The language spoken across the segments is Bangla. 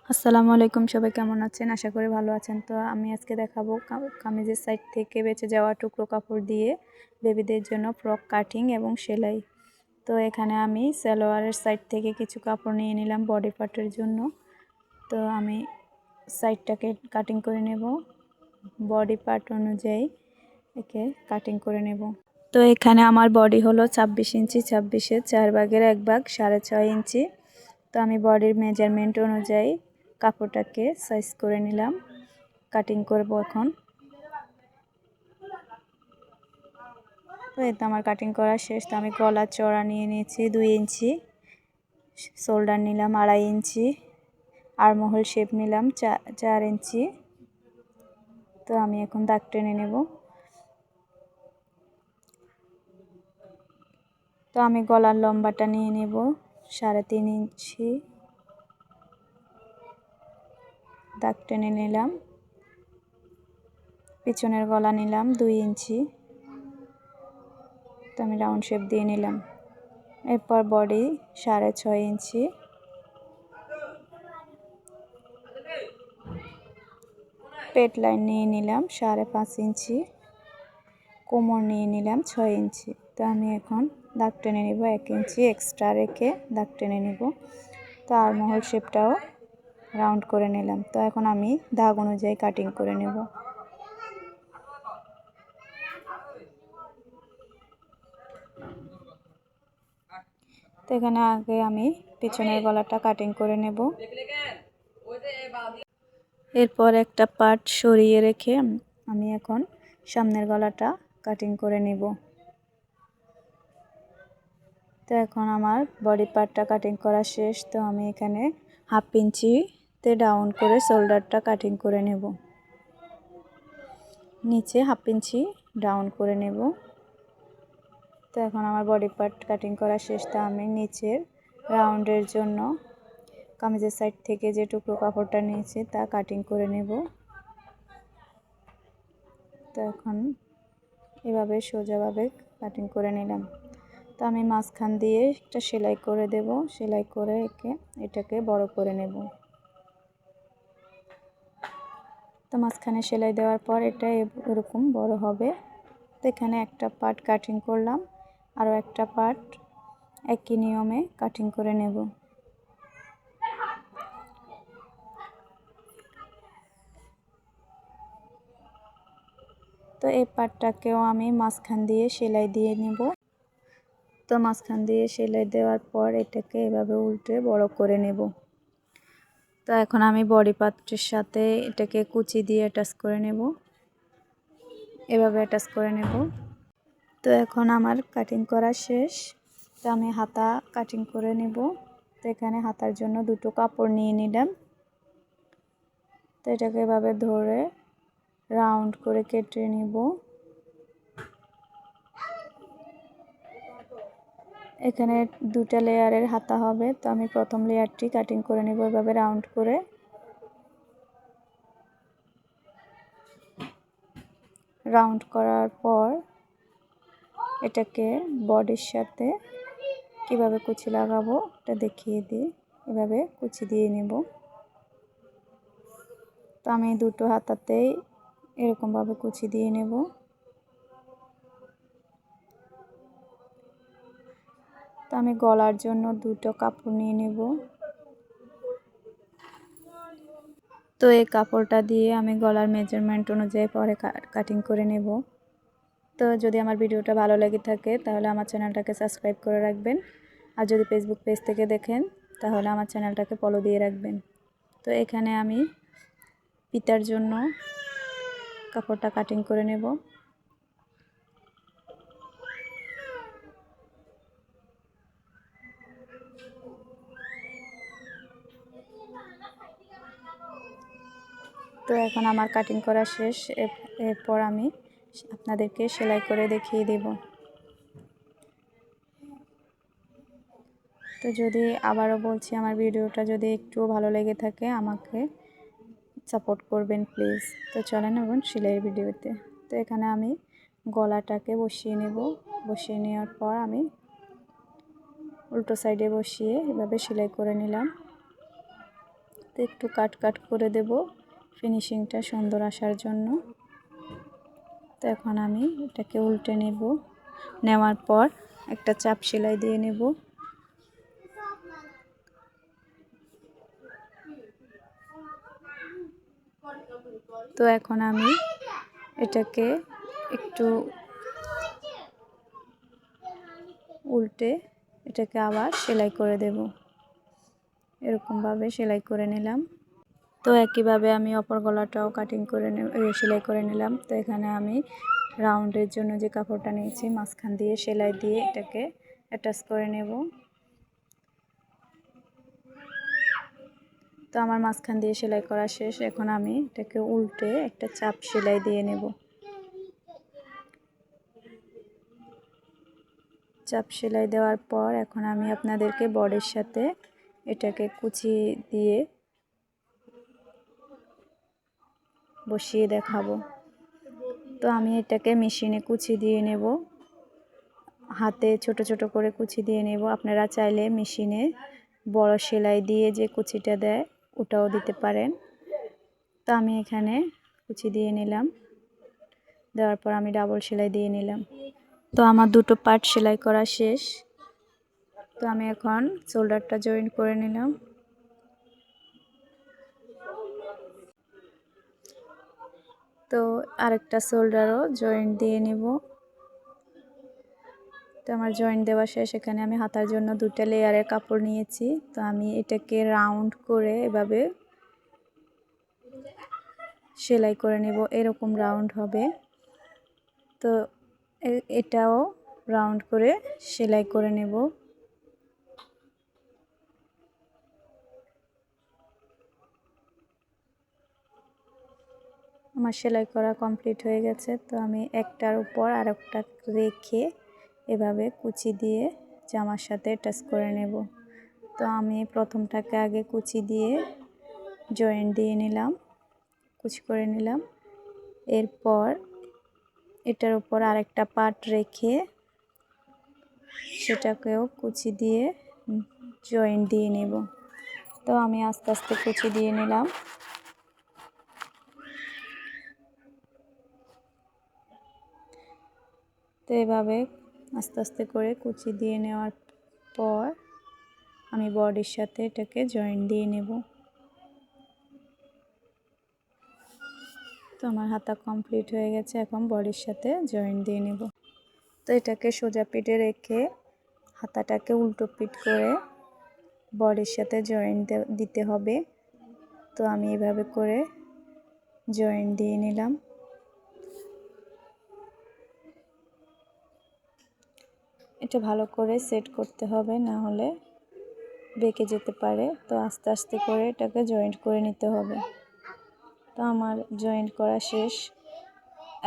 আসসালামু আলাইকুম, সবাই কেমন আছেন? আশা করি ভালো আছেন। তো আমি আজকে দেখাবো কামিজের সাইড থেকে বেঁচে যাওয়া টুকরো কাপড় দিয়ে বেবিদের জন্য ফ্রক কাটিং এবং সেলাই। তো এখানে আমি সালোয়ারের সাইড থেকে কিছু কাপড় নিয়ে নিলাম বডি পার্টের জন্য। তো আমি সাইডটাকে কাটিং করে নেব, বডি পার্ট অনুযায়ী একে কাটিং করে নেব। তো এখানে আমার বডি হলো 26 ইঞ্চি, 26-এর 4 ভাগের 1 ভাগ 6.5 ইঞ্চি। তো আমি বডির মেজারমেন্ট অনুযায়ী কাপড়টাকে সাইজ করে নিলাম, কাটিং করব এখন। তো এই তো আমার কাটিং করা শেষ। তো আমি গলা চড়া নিয়ে নিয়েছি 2 ইঞ্চি, শোল্ডার নিলাম 2.5 ইঞ্চি, আর্মহোল শেপ নিলাম 4 ইঞ্চি। তো আমি এখন দাগ টেনে নেব। তো আমি গলার লম্বাটা নিয়ে নেব 3.5 ইঞ্চি, দাগ টেনে নিলাম। পিছনের গলা নিলাম 2 ইঞ্চি, তো আমি রাউন্ড শেপ দিয়ে নিলাম। এরপর বডি 6.5 ইঞ্চি, পেট লাইন নিয়ে নিলাম 5.5 ইঞ্চি, কোমর নিয়ে নিলাম 6 ইঞ্চি। তো আমি এখন দাগ টেনে নেব, 1 ইঞ্চি এক্সট্রা রেখে দাগ টেনে নেব। তো আর্মহোল শেপটাও রাউন্ড করে নিলাম। তো এখন আমি দাগ অনুযায়ী কাটিং করে নেব। তো এখানে আগে আমি পিছনের গলাটা কাটিং করে নেব। এরপর একটা পার্ট সরিয়ে রেখে আমি এখন সামনের গলাটা কাটিং করে নেব। তো এখন আমার বডি পার্টটা কাটিং করা শেষ। তো আমি এখানে 1/2 ইঞ্চিতে ডাউন করে শোল্ডারটা কাটিং করে নেব, নিচে 1/2 ইঞ্চি ডাউন করে নেব। তো এখন আমার বডি পার্ট কাটিং করা শেষ। তো আমি নিচের রাউন্ডের জন্য কামিজের সাইড থেকে যে টুকরো কাপড়টা নিয়েছি তা কাটিং করে নেব। তো এখন এভাবে সোজাভাবে কাটিং করে নিলাম। তো আমি মাঝখান দিয়ে একটা সেলাই করে দেব, সেলাই করে এটাকে বড় করে নেব। তো মাঝখানে সেলাই দেওয়ার পর এটা এরকম বড় হবে। তো এখানে একটা পার্ট কাটিং করলাম, আরও একটা পার্ট একই নিয়মে কাটিং করে নেব। তো এই পার্টটাকেও আমি মাঝখান দিয়ে সেলাই দিয়ে নেব। তো মাঝখান দিয়ে সেলাই দেওয়ার পর এটাকে এভাবে উল্টে বড় করে নেব। তো এখন আমি বডি পার্টের সাথে এটাকে কুচি দিয়ে অ্যাটাচ করে নেব, এভাবে অ্যাটাচ করে নেব। তো এখন আমার কাটিং করা শেষ। তো আমি হাতা কাটিং করে নেব। তো এখানে হাতার জন্য দুটো কাপড় নিয়ে নিলাম। তো এটাকে এভাবে ধরে রাউন্ড করে কেটে নিব। এখানে 2টা লেয়ারের হাতা হবে। তো আমি প্রথম লেয়ারটি কাটিং করে নেব এভাবে রাউন্ড করে। রাউন্ড করার পর এটাকে বডির সাথে কিভাবে কুচি লাগাবো এটা দেখিয়ে দিই। এভাবে কুচি দিয়ে নেব। তো আমি দুটো হাতাতেই এরকমভাবে কুচি দিয়ে নেব। তো আমি গলার জন্য দুটো কাপড় নিয়ে নেব। তো এই কাপড়টা দিয়ে আমি গলার মেজারমেন্ট অনুযায়ী পরে কাটিং করে নেব। তো যদি আমার ভিডিওটা ভালো লেগে থাকে তাহলে আমার চ্যানেলটাকে সাবস্ক্রাইব করে রাখবেন, আর যদি ফেসবুক পেজ থেকে দেখেন তাহলে আমার চ্যানেলটাকে ফলো দিয়ে রাখবেন। তো এখানে আমি পিতার জন্য কাপড়টা কাটিং করে নেব। তো এখন আমার কাটিং করা শেষ। এরপর আমি আপনাদেরকে সেলাই করে দেখিয়ে দেব। তো যদি আবারও বলছি, আমার ভিডিওটা যদি একটু ভালো লেগে থাকে আমাকে সাপোর্ট করবেন প্লিজ। তো চলেন এখন সেলাইয়ের ভিডিওতে। তো এখানে আমি গলাটাকে বসিয়ে নেব। বসিয়ে নেওয়ার পর আমি উল্টো সাইডে বসিয়ে এভাবে সেলাই করে নিলাম। তো একটু কাট করে দেব ফিনিশিংটা সুন্দর আসার জন্য। তো এখন আমি এটাকে উল্টে নেব, নেওয়ার পর একটা চাপ সেলাই দিয়ে নেব। তো এখন আমি এটাকে একটু উল্টে এটাকে আবার সেলাই করে দেব। এরকমভাবে সেলাই করে নিলাম। তো একইভাবে আমি অপর গলাটাও কাটিং করে সেলাই করে নিলাম। তো এখানে আমি রাউন্ডের জন্য যে কাপড়টা নিয়েছি মাঝখান দিয়ে সেলাই দিয়ে এটাকে অ্যাটাচ করে নেব। তো আমার মাঝখান দিয়ে সেলাই করা শেষ। এখন আমি এটাকে উল্টে একটা চাপ সেলাই দিয়ে নেব। চাপ সেলাই দেওয়ার পর এখন আমি আপনাদেরকে বডির সাথে এটাকে কুচি দিয়ে বসিয়ে দেখাবো। তো আমি এটাকে মেশিনে কুচি দিয়ে নেব, হাতে ছোট ছোট করে কুচি দিয়ে নেব। আপনারা চাইলে মেশিনে বড় সেলাই দিয়ে যে কুচিটা দেয় ওটাও দিতে পারেন। তো আমি এখানে কুচি দিয়ে নিলাম, দেওয়ার পর আমি ডাবল সেলাই দিয়ে নিলাম। তো আমার দুটো পার্ট সেলাই করা শেষ। তো আমি এখন শোল্ডারটা জয়েন করে নিলাম। তো আরেকটা শোল্ডারও জয়েন্ট দিয়ে নেব। তো আমার জয়েন্ট দেওয়া শেষ। এখানে আমি হাতার জন্য দুটো লেয়ারের কাপড় নিয়েছি। তো আমি এটাকে রাউন্ড করে এভাবে সেলাই করে নেব, এরকম রাউন্ড হবে। তো এটাও রাউন্ড করে সেলাই করে নেব। আমার সেলাই করা কমপ্লিট হয়ে গেছে। তো আমি একটার উপর আরেকটা রেখে এভাবে কুচি দিয়ে জামার সাথে টাচ করে নেব। তো আমি প্রথমটাকে আগে কুচি দিয়ে জয়েন্ট দিয়ে নিলাম, কুচি করে নিলাম। এরপর এটার উপর আরেকটা পার্ট রেখে সেটাকেও কুচি দিয়ে জয়েন্ট দিয়ে নেব। তো আমি আস্তে আস্তে কুচি দিয়ে নিলাম। তো এভাবে আস্তে আস্তে করে কুচি দিয়ে নেওয়ার পর আমি বডির সাথে এটাকে জয়েন্ট দিয়ে নেব। তো আমার হাতা কমপ্লিট হয়ে গেছে, এখন বডির সাথে জয়েন্ট দিয়ে নেব। তো এটাকে সোজা পিঠে রেখে হাতাটাকে উল্টো পিঠ করে বডির সাথে জয়েন্ট দিতে হবে। তো আমি এভাবে করে জয়েন্ট দিয়ে নিলাম। এটা ভালো করে সেট করতে হবে, না হলে বেঁকে যেতে পারে। তো আস্তে আস্তে করে এটাকে জয়েন্ট করে নিতে হবে। তো আমার জয়েন্ট করা শেষ।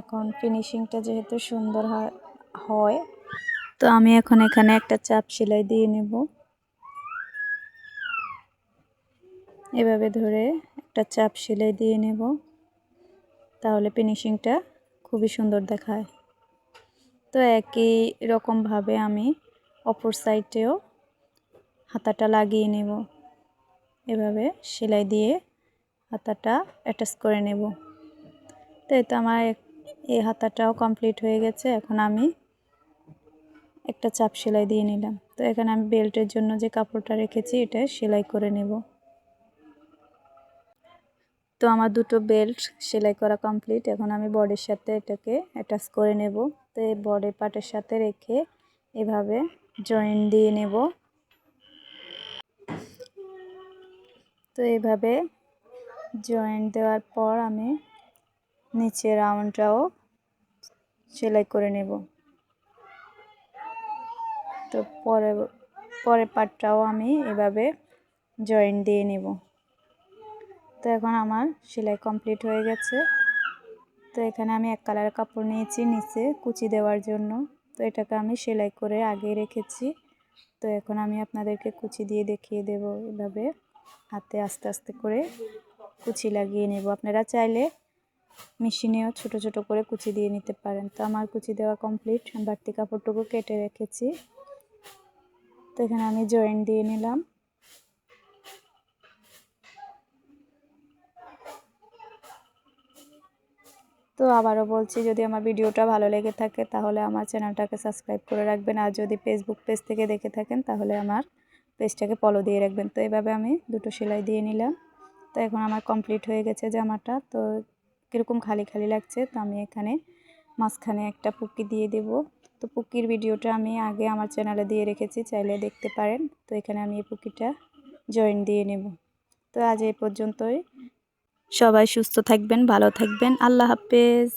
এখন ফিনিশিংটা যেহেতু সুন্দর হয়, তো আমি এখন এখানে একটা চাপ সেলাই দিয়ে নেব। এভাবে ধরে একটা চাপ সেলাই দিয়ে নেব, তাহলে ফিনিশিংটা খুবই সুন্দর দেখায়। তো একই রকমভাবে আমি অপর সাইডেও হাতাটা লাগিয়ে নেব। এভাবে সেলাই দিয়ে হাতাটা অ্যাটাচ করে নেব। তো এই তো আমার এই হাতাটাও কমপ্লিট হয়ে গেছে। এখন আমি একটা চাপ সেলাই দিয়ে নিলাম। তো এখানে আমি বেল্টের জন্য যে কাপড়টা রেখেছি এটা সেলাই করে নেব। তো আমার দুটো বেল্ট সেলাই করা কমপ্লিট। এখন আমি বডির সাথে এটাকে অ্যাটাচ করে নেব। তো এই বডি পার্টের সাথে রেখে এভাবে জয়েন্ট দিয়ে নেব। তো এইভাবে জয়েন্ট দেওয়ার পর আমি নিচে রাউন্ডটাও সেলাই করে নেব। তো পরের পার্টটাও আমি এভাবে জয়েন্ট দিয়ে নেব। তো এখন আমার সেলাই কমপ্লিট হয়ে গেছে। তো এখানে আমি এক কালারের কাপড় নিয়েছি নিচে কুচি দেওয়ার জন্য। তো এটাকে আমি সেলাই করে আগে রেখেছি। তো এখন আমি আপনাদেরকে কুচি দিয়ে দেখিয়ে দেব। এভাবে হাতে আস্তে আস্তে করে কুচি লাগিয়ে নেব। আপনারা চাইলে মেশিনেও ছোট ছোট করে কুচি দিয়ে নিতে পারেন। তো আমার কুচি দেওয়া কমপ্লিট। বাড়তি কাপড়টুকু কেটে রেখেছি। তো এখানে আমি জয়েন্ট দিয়ে নিলাম। তো আবারও বলছি, যদি আমার ভিডিওটা ভালো লেগে থাকে তাহলে আমার চ্যানেলটাকে সাবস্ক্রাইব করে রাখবেন, আর যদি ফেসবুক পেজ থেকে দেখে থাকেন তাহলে আমার পেজটাকে ফলো দিয়ে রাখবেন। তো এভাবে আমি দুটো সেলাই দিয়ে নিলাম। তো এখন আমার কমপ্লিট হয়ে গেছে জামাটা। তো কীরকম খালি খালি লাগছে, তো আমি এখানে মাঝখানে একটা পুকি দিয়ে দেব। তো পুকির ভিডিওটা আমি আগে আমার চ্যানেলে দিয়ে রেখেছি, চাইলে দেখতে পারেন। তো এখানে আমি এই পুকিটা জয়েন দিয়ে নেব। তো আজ এই পর্যন্তই। সবাই সুস্থ থাকবেন, ভালো থাকবেন। আল্লাহ হাফেজ।